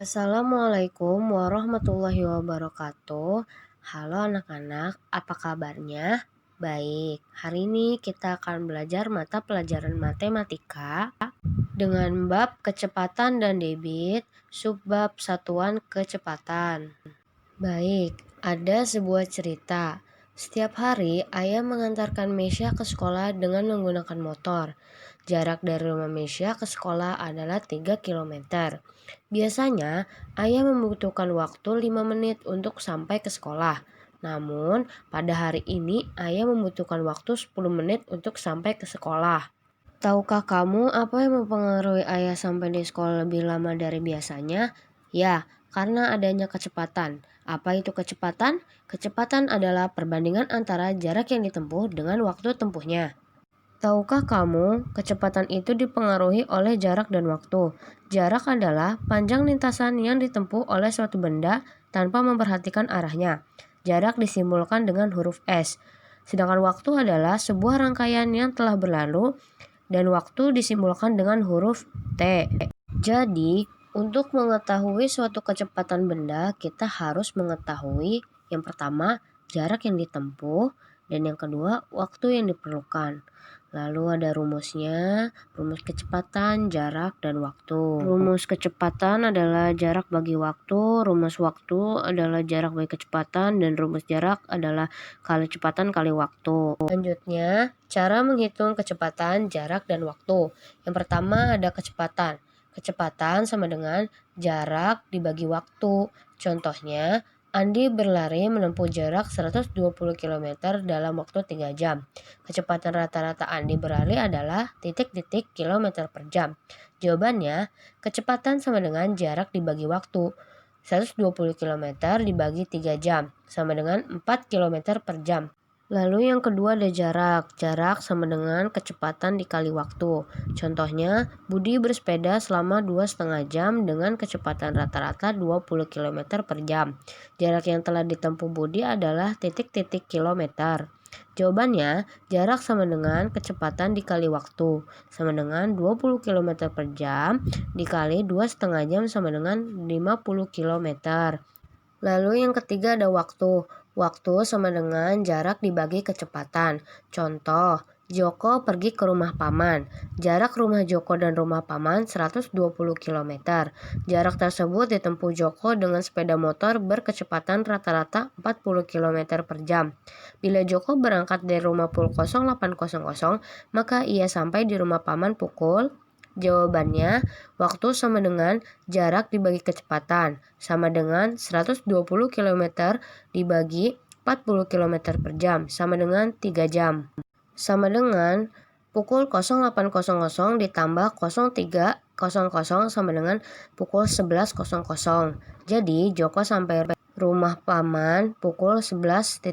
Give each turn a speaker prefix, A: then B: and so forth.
A: Assalamualaikum warahmatullahi wabarakatuh. Halo anak-anak, apa kabarnya? Baik, hari ini kita akan belajar mata pelajaran matematika dengan bab kecepatan dan debit, subbab satuan kecepatan. Baik, ada sebuah cerita. Setiap hari, ayah mengantarkan Mesya ke sekolah dengan menggunakan motor. Jarak dari rumah Mesya ke sekolah adalah 3 km. Biasanya, ayah membutuhkan waktu 5 menit untuk sampai ke sekolah. Namun, pada hari ini, ayah membutuhkan waktu 10 menit untuk sampai ke sekolah. Tahukah kamu apa yang mempengaruhi ayah sampai di sekolah lebih lama dari biasanya? Ya, karena adanya kecepatan. Apa itu kecepatan? Kecepatan adalah perbandingan antara jarak yang ditempuh dengan waktu tempuhnya. Tahukah kamu, kecepatan itu dipengaruhi oleh jarak dan waktu. Jarak adalah panjang lintasan yang ditempuh oleh suatu benda tanpa memperhatikan arahnya. Jarak disimbolkan dengan huruf S. Sedangkan waktu adalah sebuah rangkaian yang telah berlalu dan waktu disimbolkan dengan huruf T. Jadi, untuk mengetahui suatu kecepatan benda, kita harus mengetahui yang pertama, jarak yang ditempuh, dan yang kedua, waktu yang diperlukan. Lalu ada rumusnya, rumus kecepatan, jarak, dan waktu. Rumus kecepatan adalah jarak bagi waktu, rumus waktu adalah jarak bagi kecepatan, dan rumus jarak adalah kali kecepatan kali waktu. Selanjutnya, cara menghitung kecepatan, jarak, dan waktu. Yang pertama ada kecepatan. Kecepatan sama dengan jarak dibagi waktu. Contohnya, Andi berlari menempuh jarak 120 km dalam waktu 3 jam. Kecepatan rata-rata Andi berlari adalah titik-titik kilometer per jam. Jawabannya, kecepatan sama dengan jarak dibagi waktu. 120 km dibagi 3 jam, sama dengan 4 km per jam. Lalu yang kedua ada jarak. Jarak sama dengan kecepatan dikali waktu. Contohnya, Budi bersepeda selama 2,5 jam dengan kecepatan rata-rata 20 km per jam. Jarak yang telah ditempuh Budi adalah titik-titik kilometer. Jawabannya, jarak sama dengan kecepatan dikali waktu, sama dengan 20 km per jam dikali 2,5 jam sama dengan 50 km. Lalu yang ketiga ada waktu. Waktu sama dengan jarak dibagi kecepatan. Contoh, Joko pergi ke rumah paman. Jarak rumah Joko dan rumah paman 120 km. Jarak tersebut ditempuh Joko dengan sepeda motor berkecepatan rata-rata 40 km per jam. Bila Joko berangkat dari rumah pukul 08.00, maka ia sampai di rumah paman pukul. Jawabannya, waktu sama dengan jarak dibagi kecepatan, sama dengan 120 km dibagi 40 km per jam, sama dengan 3 jam. Sama dengan pukul 08.00 ditambah 03.00 sama dengan pukul 11.00. Jadi, Joko sampai rumah paman pukul 11.00.